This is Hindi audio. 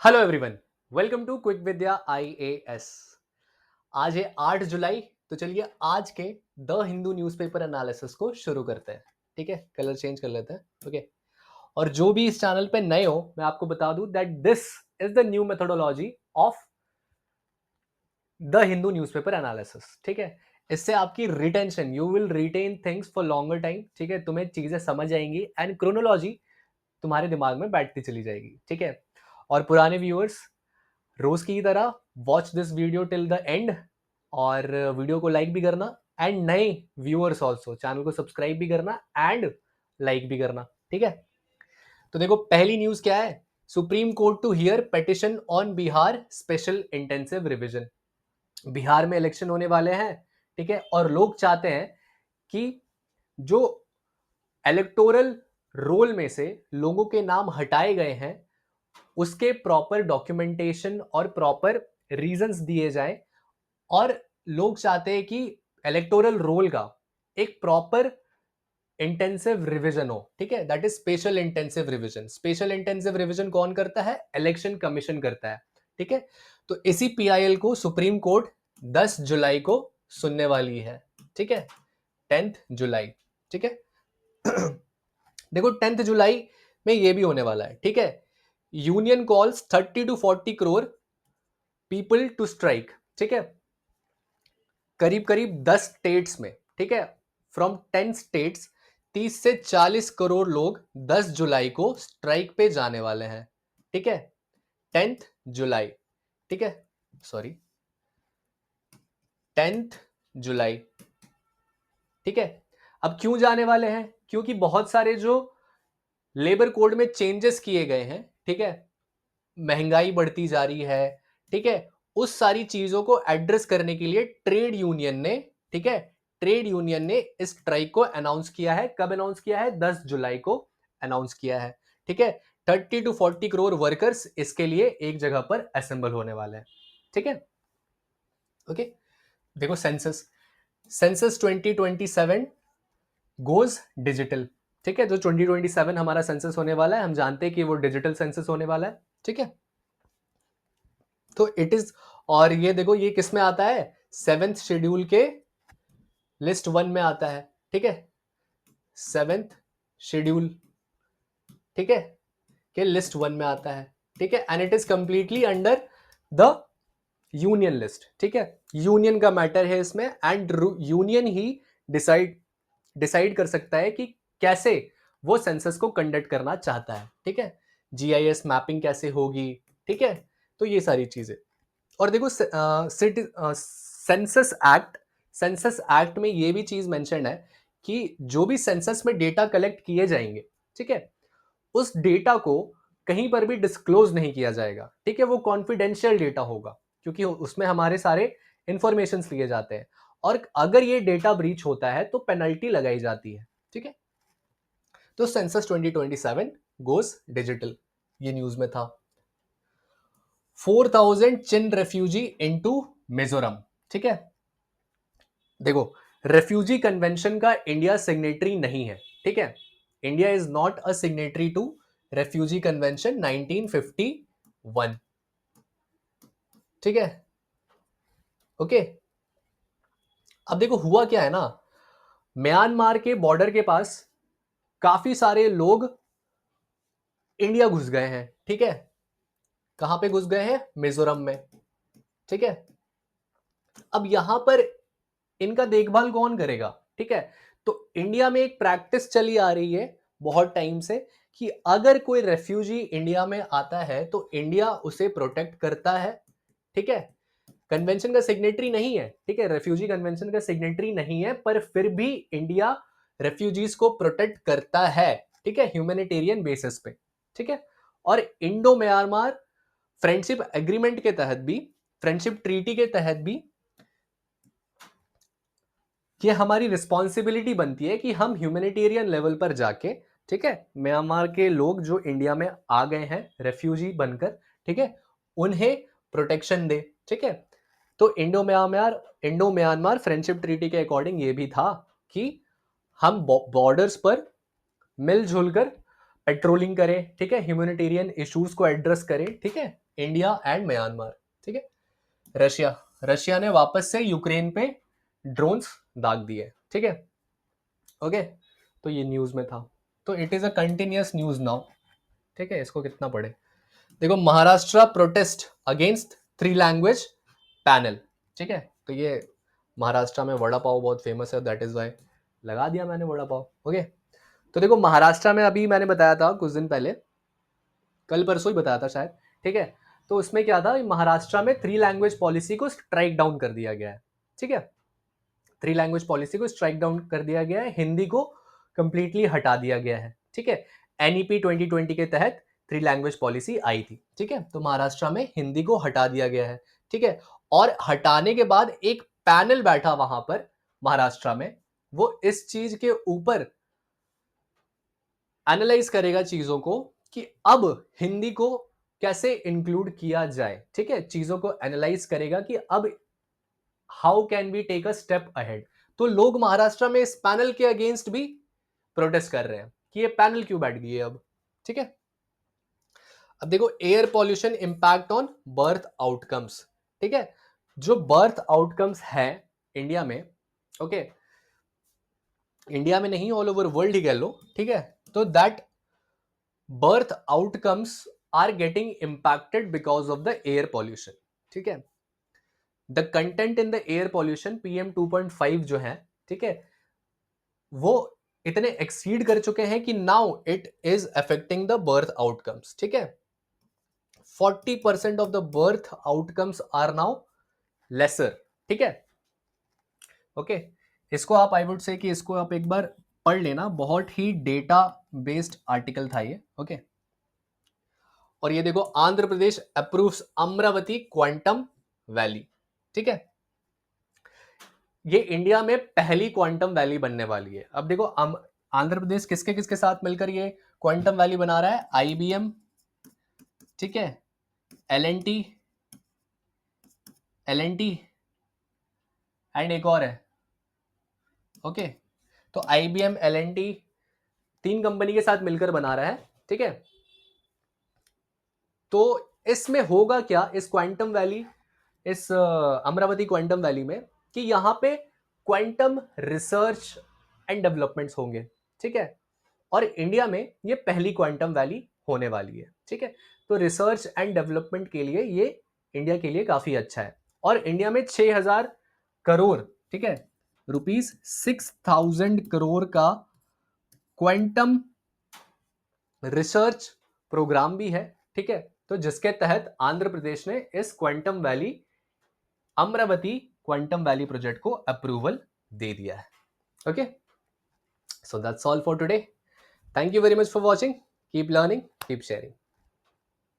Hello everyone, welcome to quick Vidya IAS. आज है 8 जुलाई। तो चलिए आज के द हिंदू न्यूज़पेपर एनालिसिस को शुरू करते हैं। ठीक है, कलर चेंज कर लेते हैं। ओके, और जो भी इस चैनल पे नए हो, मैं आपको बता दूं that this is the new methodology of the Hindu newspaper analysis. ठीक है, इससे आपकी retention, you will retain things for longer time. ठीक है, तुम्हें चीजें समझ आएंगी एंड क्रोनोलॉजी तुम्हारे दिमाग में बैठती चली जाएगी। ठीक है, और पुराने व्यूअर्स रोज की तरह watch this video till the end, और वीडियो को लाइक भी करना, एंड नए व्यूअर्स ऑल्सो चैनल को सब्सक्राइब भी करना एंड लाइक भी करना। ठीक है, तो देखो पहली न्यूज क्या है। Supreme court to hear petition on Bihar special intensive revision. Bihar में इलेक्शन होने वाले हैं। ठीक है, और लोग चाहते हैं कि जो इलेक्टोरल रोल में से लोगों के नाम हटाए गए हैं उसके प्रॉपर डॉक्यूमेंटेशन और प्रॉपर रीजंस दिए जाएं, और लोग चाहते हैं कि इलेक्टोरल रोल का एक प्रॉपर इंटेंसिव रिवीजन हो। ठीक है, that is special intensive revision. Special intensive revision कौन करता है? इलेक्शन कमीशन करता है। ठीक है, तो इसी पीआईएल को सुप्रीम कोर्ट 10 जुलाई को सुनने वाली है। ठीक है, 10 जुलाई। ठीक है, देखो 10 जुलाई में ये भी होने वाला है। ठीक है, union calls 30 to 40 crore people to strike. ठीक है, करीब करीब 10 स्टेट्स में, ठीक है, फ्रॉम 10 स्टेट्स 30 से 40 करोड़ लोग 10 जुलाई को स्ट्राइक पे जाने वाले हैं। ठीक है, 10 जुलाई। ठीक है, सॉरी, 10 जुलाई। ठीक है, अब क्यों जाने वाले हैं? क्योंकि बहुत सारे जो लेबर कोड में चेंजेस किए गए हैं। ठीक है, महंगाई बढ़ती जा रही है। ठीक है, उस सारी चीजों को एड्रेस करने के लिए ट्रेड यूनियन ने, ठीक है, ट्रेड यूनियन ने इस स्ट्राइक को अनाउंस किया है। कब अनाउंस किया है? 10 जुलाई को अनाउंस किया है। ठीक है, 30 to 40 करोड़ वर्कर्स इसके लिए एक जगह पर असेंबल होने वाले हैं। ठीक है, ओके, देखो सेंसस, सेंसस 2027 गोज डिजिटल। ठीक है, जो 2027 हमारा सेंसस होने वाला है, हम जानते हैं कि वो डिजिटल सेंसस होने वाला है। ठीक है, तो इट इज, और ये देखो ये किस में आता है? 7th शेड्यूल के लिस्ट 1 में आता है। ठीक है, 7th शेड्यूल, ठीक है, के लिस्ट 1 में आता है। ठीक है, and it is completely under the union list. ठीक है, यूनियन का मैटर है इसमें, and union he decide decide कर सकता है कि कैसे वो सेंसस को कंडक्ट करना चाहता है। ठीक है, जीआईएस मैपिंग कैसे होगी। ठीक है, तो ये सारी चीजें। और देखो सेंसस एक्ट, सेंसस एक्ट में ये भी चीज मेंशन है कि जो भी सेंसस में डेटा कलेक्ट किए जाएंगे, ठीक है, उस डेटा को कहीं पर भी डिस्क्लोज नहीं किया जाएगा। ठीक है, वो कॉन्फिडेंशियल डेटा होगा, क्योंकि उसमें हमारे सारे इंफॉर्मेशन लिए जाते हैं, और अगर ये डेटा ब्रीच होता है तो पेनल्टी लगाई जाती है। ठीक है, तो सेंसस 2027 गोज डिजिटल, ये न्यूज में था। 4,000 चिन रेफ्यूजी इनटू मिजोरम। ठीक है, देखो रेफ्यूजी कन्वेंशन का इंडिया सिग्नेटरी नहीं है। ठीक है, India is not a signatory to refugee convention 1951। ठीक है, ओके, अब देखो हुआ क्या है ना, म्यांमार के बॉर्डर के पास काफी सारे लोग इंडिया घुस गए हैं। ठीक है, कहां पे घुस गए हैं? मिजोरम में। ठीक है, अब यहां पर इनका देखभाल कौन करेगा? ठीक है, तो इंडिया में एक प्रैक्टिस चली आ रही है बहुत टाइम से कि अगर कोई रेफ्यूजी इंडिया में आता है तो इंडिया उसे प्रोटेक्ट करता है। ठीक है, कन्वेंशन का सिग्नेटरी नहीं है। ठीक है, रेफ्यूजी कन्वेंशन का सिग्नेटरी नहीं है, पर फिर भी इंडिया रेफ्यूजीज को प्रोटेक्ट करता है। ठीक है, ह्यूमैनिटेरियन बेसिस पे। ठीक है, और इंडो म्यांमार फ्रेंडशिप एग्रीमेंट के तहत भी, फ्रेंडशिप ट्रीटी के तहत भी, ये हमारी रिस्पॉन्सिबिलिटी बनती है कि हम ह्यूमैनिटेरियन लेवल पर जाके, ठीक है, म्यांमार के लोग जो इंडिया में आ गए हैं रेफ्यूजी बनकर, ठीक है, उन्हें प्रोटेक्शन दे। ठीक है, तो इंडो म्यांमार फ्रेंडशिप ट्रीटी के अकॉर्डिंग ये भी था कि हम बॉर्डर्स पर मिलजुल कर पेट्रोलिंग करें। ठीक है, ह्यूमैनिटेरियन इश्यूज को एड्रेस करें। ठीक है, इंडिया एंड म्यांमार, ठीक है। रशिया ने वापस से यूक्रेन पे ड्रोन्स दाग दिए, ठीक है। ओके, तो ये न्यूज में था, तो it is a continuous news now, ठीक है। इसको कितना पढ़े, देखो, Maharashtra protest against 3 language panel, ठीक है। तो ये महाराष्ट्र में वड़ा पाव बहुत फेमस है, दैट इज वाई लगा दिया मैंने वड़ा पाव। ओके, तो देखो महाराष्ट्र में अभी मैंने बताया था कुछ दिन पहले, कल परसों ही बताया था शायद, ठीक है। तो उसमें क्या था, महाराष्ट्र में 3 लैंग्वेज पॉलिसी को स्ट्राइक डाउन कर दिया गया है, ठीक है। 3 लैंग्वेज पॉलिसी को स्ट्राइक डाउन कर दिया गया है, हिंदी को कंप्लीटली हटा दिया गया है, ठीक है। एनईपी 2020 के तहत 3 लैंग्वेज पॉलिसी आई थी, ठीक है। तो महाराष्ट्र में हिंदी को हटा दिया गया है, ठीक है। और हटाने के बाद एक पैनल बैठा वहां पर महाराष्ट्र में, वो इस चीज के ऊपर एनालाइज करेगा चीजों को कि अब हिंदी को कैसे इंक्लूड किया जाए, ठीक है। चीजों को एनालाइज करेगा कि अब how can we take a step ahead. तो लोग महाराष्ट्र में इस पैनल के अगेंस्ट भी प्रोटेस्ट कर रहे हैं कि ये पैनल क्यों बैठ गई है अब, ठीक है। अब देखो, air pollution impact on birth outcomes, ठीक है। जो बर्थ आउटकम्स है इंडिया में, ओके, इंडिया में नहीं ऑल ओवर वर्ल्ड ही कह लो, ठीक है। तो that birth outcomes are getting impacted because of the air pollution, ठीक है। The content in the air pollution PM 2.5 जो है, ठीक है, वो इतने एक्सीड कर चुके हैं कि now it is affecting the birth outcomes, ठीक है। 40% of the birth outcomes are now lesser, ठीक है। ओके, इसको आप, आई वुड से कि इसको आप एक बार पढ़ लेना, बहुत ही डेटा बेस्ड आर्टिकल था ये, ओके। और ये देखो, Andhra Pradesh approves Amravati quantum valley, ठीक है। ये इंडिया में पहली क्वांटम वैली बनने वाली है। अब देखो, आंध्र प्रदेश किसके किसके साथ मिलकर ये क्वांटम वैली बना रहा है, IBM, ठीक है, L&T एंड एक और है, ओके। तो IBM, L&T 3 कंपनी के साथ मिलकर बना रहा है, ठीक है। तो इसमें होगा क्या, इस क्वांटम वैली, इस अमरावती क्वांटम वैली में, कि यहां पे क्वांटम रिसर्च एंड डेवलपमेंट्स होंगे, ठीक है। और इंडिया में ये पहली क्वांटम वैली होने वाली है, ठीक है। तो रिसर्च एंड डेवलपमेंट के लिए ये इंडिया के लिए काफी अच्छा है। और इंडिया में 6,000 करोड़, ठीक है, ₹6,000 करोड़ का क्वांटम रिसर्च प्रोग्राम भी है, ठीक है। तो जिसके तहत आंध्र प्रदेश ने इस quantum valley, Amravati quantum valley project को अप्रूवल दे दिया है, okay. So that's all for today. Thank you very much for watching. Keep learning, keep sharing.